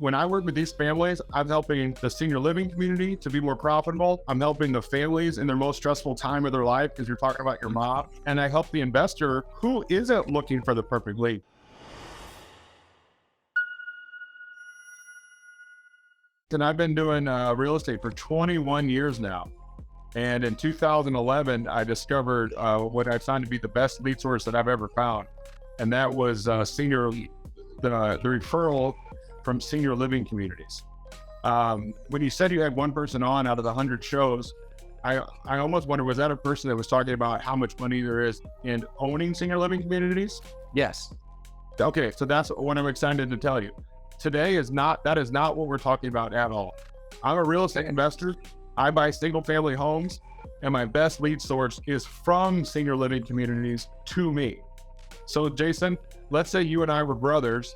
when I work with these families, I'm helping the senior living community to be more profitable. I'm helping the families in their most stressful time of their life, because you're talking about your mom. And I help the investor who isn't looking for the perfect lead. And I've been doing real estate for 21 years now. And in 2011, I discovered what I found to be the best lead source that I've ever found. And that was the referral from senior living communities. When you said you had one person on out of the 100 shows, I almost wonder, was that a person that was talking about how much money there is in owning senior living communities? Yes. Okay, so that's what I'm excited to tell you. That is not what we're talking about at all. I'm a real estate investor. I buy single family homes, and my best lead source is from senior living communities to me. So Jason, let's say you and I were brothers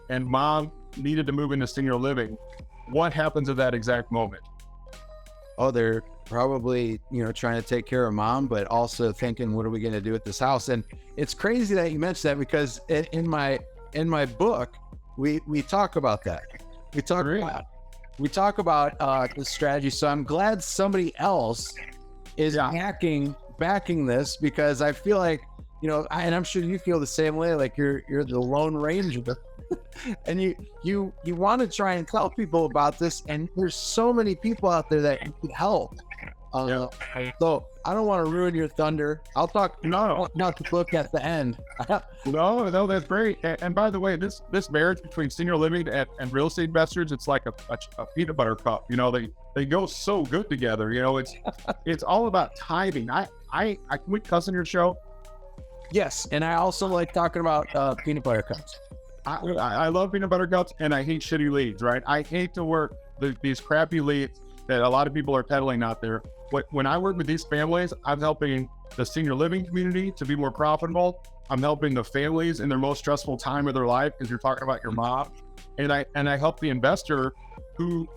and mom needed to move into senior living. What happens at that exact moment? Oh, they're probably, trying to take care of mom, but also thinking, what are we going to do with this house? And it's crazy that you mentioned that, because in my book, we talk about that. We talk about the strategy. So I'm glad somebody else is backing this, because I feel like, and I'm sure you feel the same way, like you're the Lone Ranger and you want to try and tell people about this, and there's so many people out there that you could help. So I don't want to ruin your thunder. I'll talk not the book at the end. No, that's great. And by the way, this marriage between senior living and real estate investors, it's like a peanut butter cup. They go so good together. It's all about timing. Can we cuss on your show? Yes, and I also like talking about peanut butter cups. I love peanut butter cups, and I hate shitty leads, right? I hate to work these crappy leads that a lot of people are peddling out there. When I work with these families, I'm helping the senior living community to be more profitable. I'm helping the families in their most stressful time of their life, because you're talking about your mom. And I help the investor who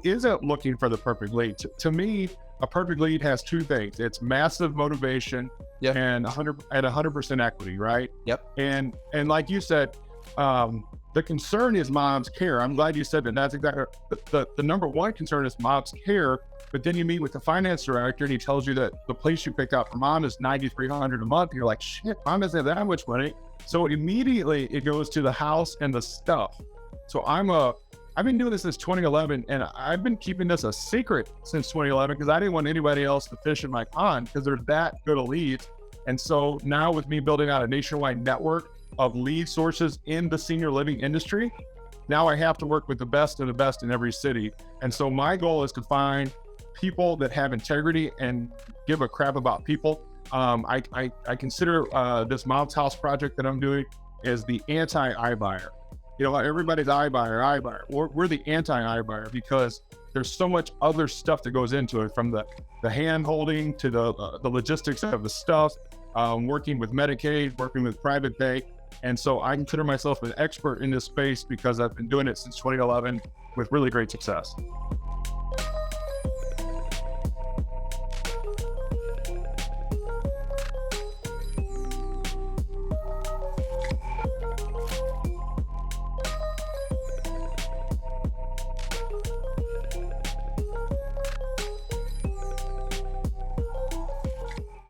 isn't looking for the perfect lead. To me, a perfect lead has two things. It's massive motivation and 100% equity, right? Yep. And like you said, the concern is mom's care. I'm glad you said that. That's exactly the number one concern is mom's care. But then you meet with the finance director and he tells you that the place you picked out for mom is $9,300 a month. You're like, shit, mom doesn't have that much money. So immediately it goes to the house and the stuff. So I've been doing this since 2011, and I've been keeping this a secret since 2011 because I didn't want anybody else to fish in my pond, because they're that good of leads. And so now with me building out a nationwide network of lead sources in the senior living industry, now I have to work with the best of the best in every city. And so my goal is to find people that have integrity and give a crap about people. I consider this mom's house project that I'm doing as the anti-iBuyer. Everybody's iBuyer. We're the anti-iBuyer, because there's so much other stuff that goes into it, from the hand holding to the logistics of the stuff, working with Medicaid, working with private pay. And so I consider myself an expert in this space because I've been doing it since 2011 with really great success.